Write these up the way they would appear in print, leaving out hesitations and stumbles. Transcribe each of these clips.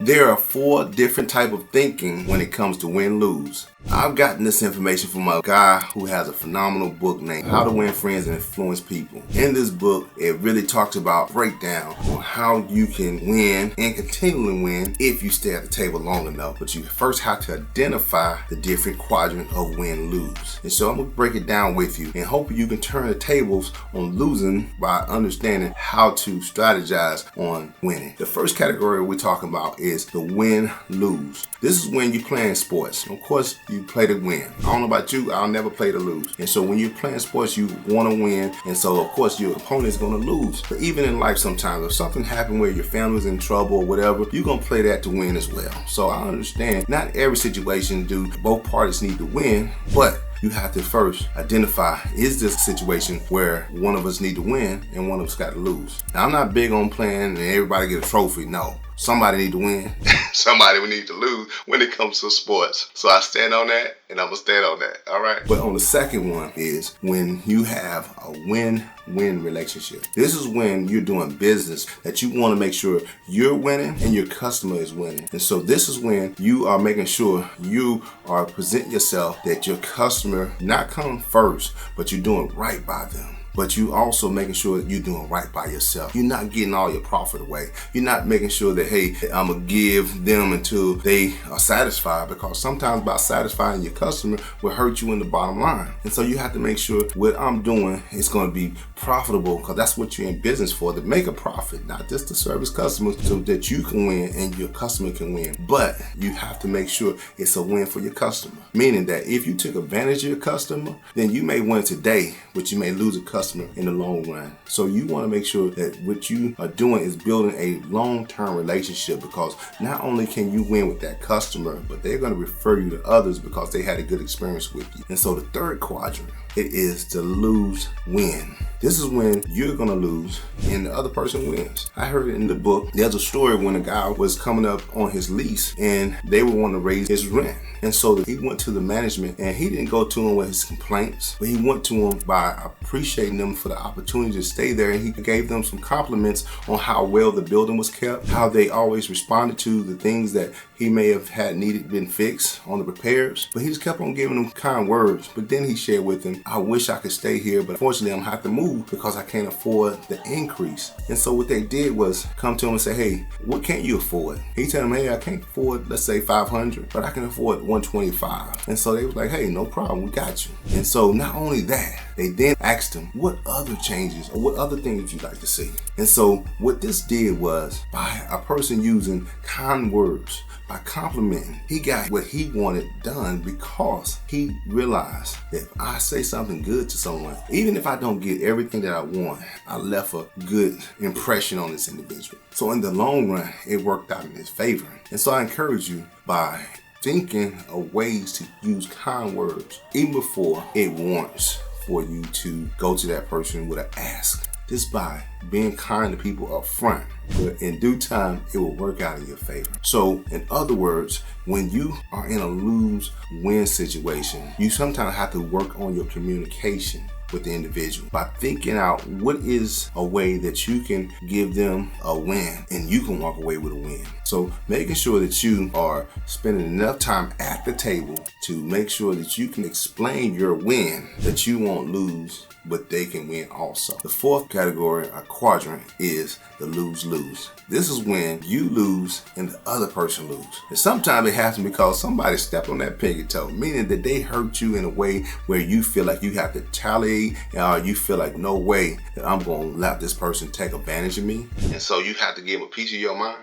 There are 4 different types of thinking when it comes to win-lose. I've gotten this information from a guy who has a phenomenal book named How to Win Friends and Influence People. In this book, it really talks about breakdown on how you can win and continually win if you stay at the table long enough. But you first have to identify the different quadrant of win-lose. And so I'm going to break it down with you and hope you can turn the tables on losing by understanding how to strategize on winning. The first category we're talking about is the win-lose. This is when you're playing sports. Of course, you play to win. I don't know about you, I'll never play to lose. And so when you're playing sports, you want to win. And so, of course, your opponent is going to lose. But even in life sometimes, if something happened where your family's in trouble or whatever, you're going to play that to win as well. So I understand not every situation do both parties need to win, but you have to first identify, is this a situation where one of us need to win and one of us got to lose? Now, I'm not big on playing and everybody get a trophy. No. Somebody need to win. Somebody will need to lose when it comes to sports. So I stand on that and I'm going to stand on that. All right. But on the second one is when you have a win-win relationship. This is when you're doing business that you want to make sure you're winning and your customer is winning. And so this is when you are making sure you are presenting yourself that your customer not come first, but you're doing right by them. But you also making sure that you're doing right by yourself. You're not getting all your profit away. You're not making sure that, hey, I'm going to give them until they are satisfied, because sometimes by satisfying your customer will hurt you in the bottom line. And so you have to make sure what I'm doing is going to be profitable, because that's what you're in business for, to make a profit, not just to service customers so that you can win and your customer can win. But you have to make sure it's a win for your customer. Meaning that if you took advantage of your customer, then you may win today, but you may lose a customer in the long run. So you want to make sure that what you are doing is building a long-term relationship, because not only can you win with that customer, but they're going to refer you to others because they had a good experience with you. And so the third quadrant, it is to lose-win. This is when you're going to lose and the other person wins. I heard it in the book. There's a story when a guy was coming up on his lease and they would want to raise his rent. And so he went to the management and he didn't go to him with his complaints, but he went to him by appreciating them for the opportunity to stay there. And he gave them some compliments on how well the building was kept, how they always responded to the things that he may have had needed been fixed on the repairs. But he just kept on giving them kind words. But then he shared with them, I wish I could stay here, but unfortunately I'm gonna have to move because I can't afford the increase. And so what they did was come to him and say, hey, what can't you afford? He told him, hey, I can't afford, let's say 500, but I can afford 125. And so they was like, hey, no problem, we got you. And so not only that, they then asked him, what other changes or what other things would you like to see? And so what this did was, by a person using kind words, by complimenting, he got what he wanted done, because he realized that if I say something good to someone, even if I don't get everything that I want, I left a good impression on this individual. So in the long run, it worked out in his favor. And so I encourage you, by thinking of ways to use kind words, even before it warrants for you to go to that person with an ask. Just by being kind to people up front, but in due time, it will work out in your favor. So in other words, when you are in a lose-win situation, you sometimes have to work on your communication with the individual by thinking out what is a way that you can give them a win and you can walk away with a win. So making sure that you are spending enough time at the table to make sure that you can explain your win, that you won't lose, but they can win also. The fourth category, a quadrant, is the lose-lose. This is when you lose and the other person lose. And sometimes it happens because somebody stepped on that pinky toe, meaning that they hurt you in a way where you feel like you have to retaliate, or you feel like no way that I'm going to let this person take advantage of me. And so you have to give them a piece of your mind.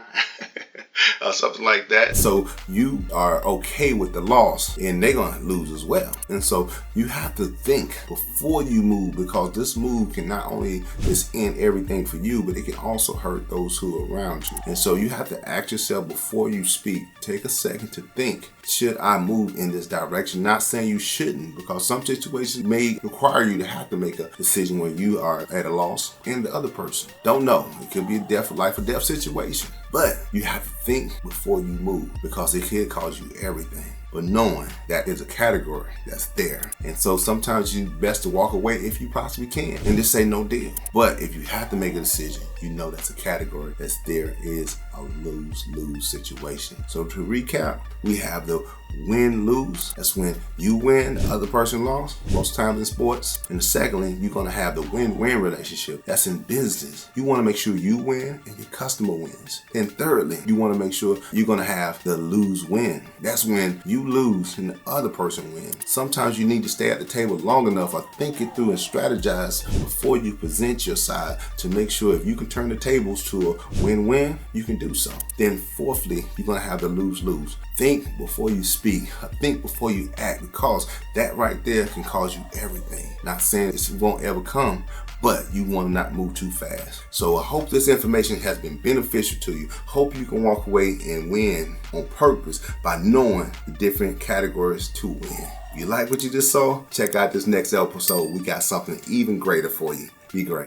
Or something like that. So you are okay with the loss and they're going to lose as well. And so you have to think before you move, because this move can not only just end everything for you, but it can also hurt those who are around you. And so you have to ask yourself before you speak, take a second to think, should I move in this direction? Not saying you shouldn't, because some situations may require you to have to make a decision where you are at a loss and the other person don't know. It could be a death, life or death situation. But you have to think before you move, because it could cause you everything. But knowing that is a category that's there. And so sometimes you best to walk away if you possibly can and just say no deal. But if you have to make a decision, you know that's a category that's there is a lose-lose situation. So to recap, we have the win-lose. That's when you win, the other person lost, most times in sports. And secondly, you're going to have the win-win relationship. That's in business. You want to make sure you win and your customer wins. And thirdly, you want to make sure you're going to have the lose-win. That's when you lose and the other person wins. Sometimes you need to stay at the table long enough or think it through and strategize before you present your side to make sure if you can turn the tables to a win-win, you can do so. Then fourthly, you're going to have the lose-lose. Think before you speak. Think before you act, because that right there can cause you everything. Not saying it won't ever come, but you want to not move too fast. So I hope this information has been beneficial to you. Hope you can walk away and win on purpose by knowing the different categories to win. If you like what you just saw, check out this next episode. We got something even greater for you. Be great.